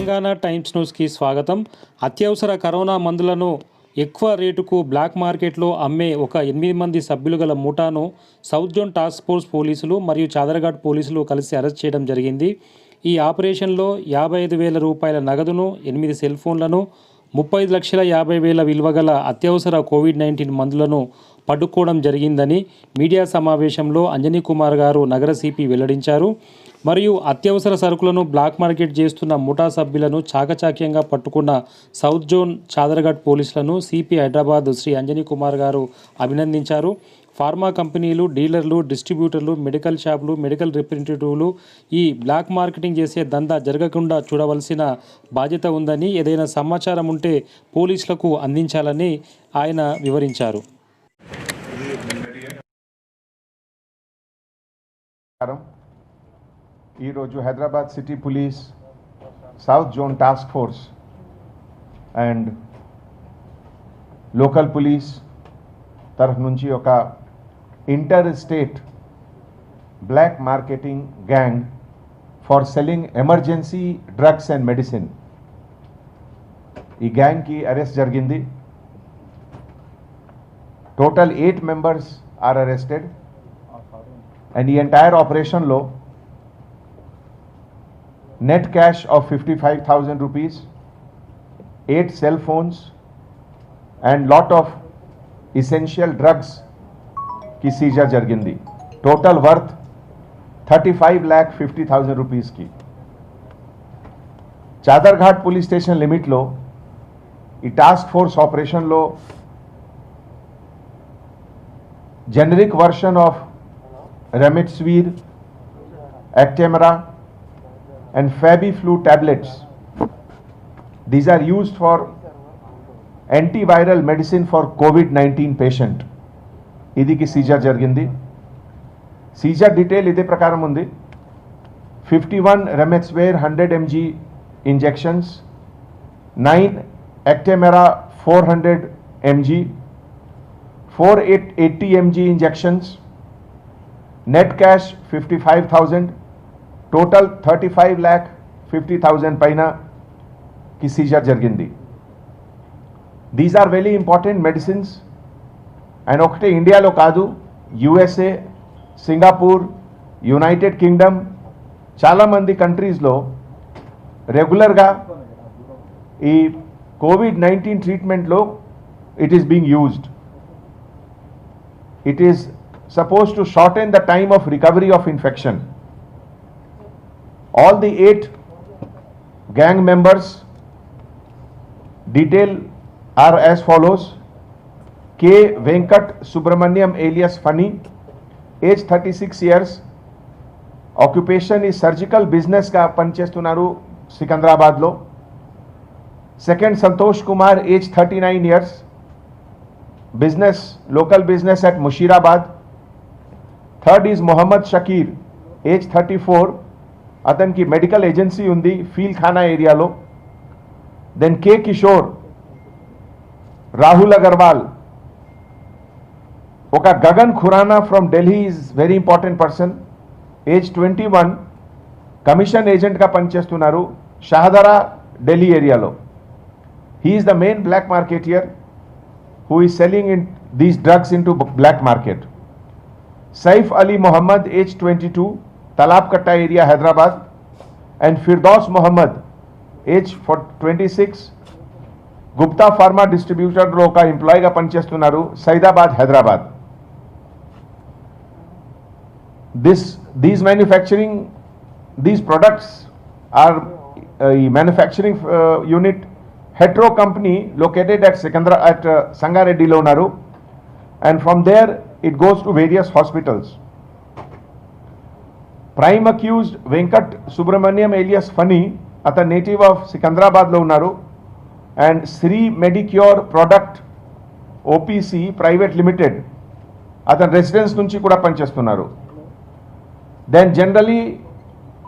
Telangana times న్యూస్కి స్వాగతం. అత్యవసర కరోనా మందులను ఎక్కువ రేటుకు బ్లాక్ మార్కెట్లో అమ్మే ఒక 8 మంది సభ్యులు గల ముఠాను సౌత్ జోన్ టాస్క్ ఫోర్స్ పోలీసులు మరియు చాదరఘాట్ పోలీసులు కలిసి అరెస్ట్ చేయడం జరిగింది. ఈ ఆపరేషన్లో 55,000 రూపాయల నగదును, 8 సెల్ ఫోన్లను, 35,50,000 విలువ గల అత్యవసర కోవిడ్-19 మందులను పట్టుకోవడం జరిగిందని మీడియా సమావేశంలో అంజనీ కుమార్ గారు నగర సిపి వెల్లడించారు. మరియు అత్యవసర సరుకులను బ్లాక్ మార్కెట్ చేస్తున్న ముఠా సభ్యులను చాకచాక్యంగా పట్టుకున్న సౌత్ జోన్ చాదరఘాట్ పోలీసులను సిపి హైదరాబాద్ శ్రీ అంజనీ కుమార్ గారు అభినందించారు. ఫార్మా కంపెనీలు, డీలర్లు, డిస్ట్రిబ్యూటర్లు, మెడికల్ షాపులు, మెడికల్ రిప్రజెంటేటివ్లు ఈ బ్లాక్ మార్కెటింగ్ చేసే దందా జరగకుండా చూడవలసిన బాధ్యత ఉందని, ఏదైనా సమాచారం ఉంటే పోలీసులకు అందించాలని ఆయన వివరించారు. ఈరోజు Hyderabad city police south zone task force and local police తరఫు నుంచి ఒక inter state black marketing gang for selling emergency drugs and medicine ఈ గ్యాంగ్కి అరెస్ట్ జరిగింది. Total 8 members are arrested and ఈ ఎంటైర్ ఆపరేషన్లో net cash of 55,000 rupees, 8 cell phones and lot of essential drugs की scissor జరిగింది. Total worth 35,50,000 rupees की. Chaderghat police station లిమిట్లో ఈ టాస్క్ ఫోర్స్ ఆపరేషన్లో generic version of remdesivir, Actemra and Fabiflu tablets. These are used for antiviral medicine for COVID-19 patient. Idiki seizure jargindi. Seizure detail ide prakaram undi. 51 Remdesivir 100 mg injections, 9 Actemera 400 mg, 480 mg injections, net cash 55,000, total 35,50,000 paina ki seizure jargindi. These are very important medicines and okte India lo kaadu, USA, Singapore, United Kingdom chala mandi countries lo regular ga ee COVID-19 treatment lo it is being used. It is supposed to shorten the time of recovery of infection. All the 8 gang members detail are as follows. K. Venkat Subramaniam alias Funny, age 36 years, occupation is surgical business ka panchestunaru Sikandrabad lo. Second, Santosh Kumar, age 39 years, business, local business at Mushirabad. Third is Muhammad Shakir, age 34, అతనికి medical agency ఉంది Feelkhana ఏరియాలో. Then K Kishore, Rahul Agarwal, ఒక Gagan Khurana from Delhi is very important person, age 21, commission ఏజెంట్గా పనిచేస్తున్నారు షహదరా ఢిల్లీ ఏరియాలో. He is the main black marketeer who is selling in these drugs in to black market. Saif Ali Mohammed, age 22, Talabkatta area, Hyderabad, and Firdaus Muhammad, age 26, Gupta Pharma distributor lo ka employee ga panchestunaru Saidabad, Hyderabad. These products are manufacturing unit Hetero company located at Sangareddy lo unnaru, and from there it goes to various hospitals. Prime accused Venkat Subramaniam alias Funny, ata native of Sikandrabad lo unnaru, and Sri Medicure Product OPC Private Limited ata residence nunchi kuda panchestunaru. Then generally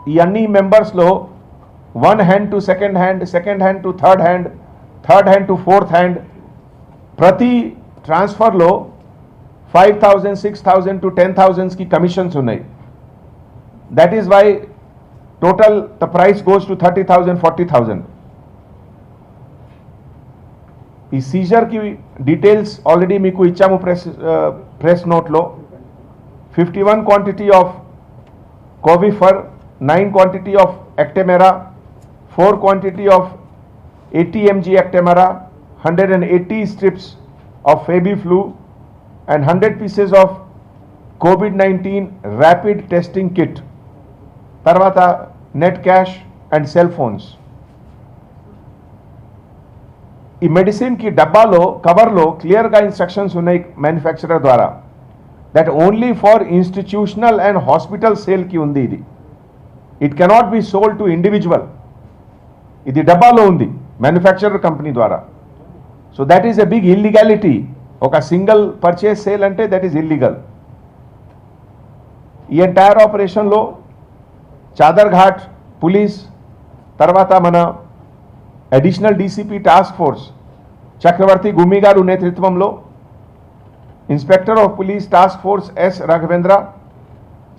ee anni members lo one hand to second hand to third hand to fourth hand, prati transfer lo 5,000, 6,000 to 10,000 ki commissions unnai. That is why total the price goes to 30,000, 40,000. ఈ సీజర్కి details already మీకు ఇచ్చాము press నోట్లో. 51 quantity of Covifor, 9 quantity of Actemra, 4 quantity of 80 mg Actemra, 180 strips of Fabiflu and 100 pieces of COVID-19 rapid testing kit. తర్వాత net cash and cell phones. ఈ మెడిసిన్కి డబ్బాలో కవర్లో క్లియర్గా ఇన్స్ట్రక్షన్స్ ఉన్నాయి మ్యానుఫ్యాక్చరర్ ద్వారా, that only for institutional and hospital సేల్కి ఉంది ఇది. It cannot be sold to individual. ఇది డబ్బాలో ఉంది మ్యానుఫ్యాక్చరర్ కంపెనీ ద్వారా. So that is a big illegality. ఒక సింగిల్ పర్చేస్ సేల్ అంటే దట్ ఈస్ ఇల్లీగల్. ఈ ఎంటైర్ ఆపరేషన్లో చాదర్ఘాట్ పోలీస్, తర్వాత మన additional DCP task force Chakravarthi Gummi గారు నేతృత్వంలో, inspector of police task force S Raghavendra,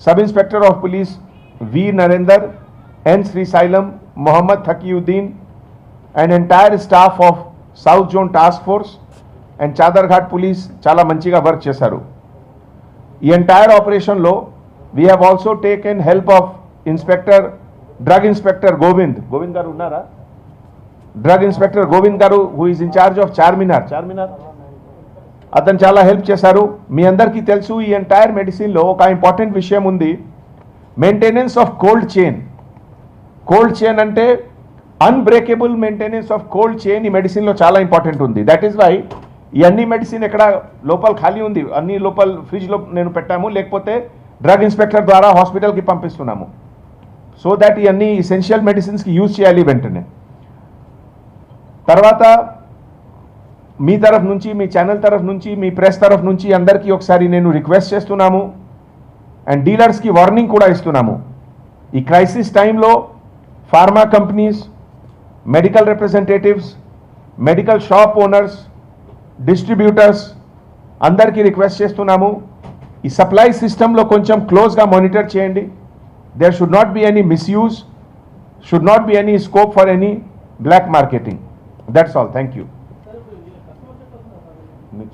sub inspector of police V Narender, N Srisailam, Mohammed Takiuddin and entire staff of south zone task force and Chaderghat police చాలా మంచిగా work చేశారు. ఈ ఎంటైర్ ఆపరేషన్లో we have also taken help of inspector, drug inspector Govind garu ఉన్నారా? Drug inspector Govind garu who is in charge of Charminar, అతను చాలా help చేశారు. మీ అందరికీ తెలుసు ఈ ఎంటైర్ మెడిసిన్లో ఒక ఇంపార్టెంట్ విషయం ఉంది, maintenance of cold chain. Cold chain అంటే unbreakable maintenance of cold chain ఈ మెడిసిన్లో చాలా ఇంపార్టెంట్ ఉంది. దట్ ఈస్ వై ఈ అన్ని మెడిసిన్ ఎక్కడ లోపల ఖాళీ ఉంది, అన్ని లోపల ఫ్రిడ్జ్లో నేను పెట్టాము, లేకపోతే డ్రగ్ ఇన్స్పెక్టర్ ద్వారా హాస్పిటల్కి పంపిస్తున్నాము. సో దట్ ఈ అన్ని ఎసెన్షియల్ మెడిసిన్స్కి యూజ్ చేయాలి వెంటనే. తర్వాత మీ తరఫు నుంచి, మీ ఛానల్ తరఫు నుంచి, మీ ప్రెస్ తరఫు నుంచి అందరికీ ఒకసారి నేను రిక్వెస్ట్ చేస్తున్నాము అండ్ డీలర్స్కి వార్నింగ్ కూడా ఇస్తున్నాము. ఈ క్రైసిస్ టైంలో pharma companies, medical representatives, medical shop owners, distributors అందరికీ రిక్వెస్ట్ చేస్తున్నాము, ఈ సప్లై సిస్టంలో కొంచెం క్లోజ్గా మానిటర్ చేయండి. There should not be any misuse, should not be any scope for any black marketing. That's all. Thank you. మీకు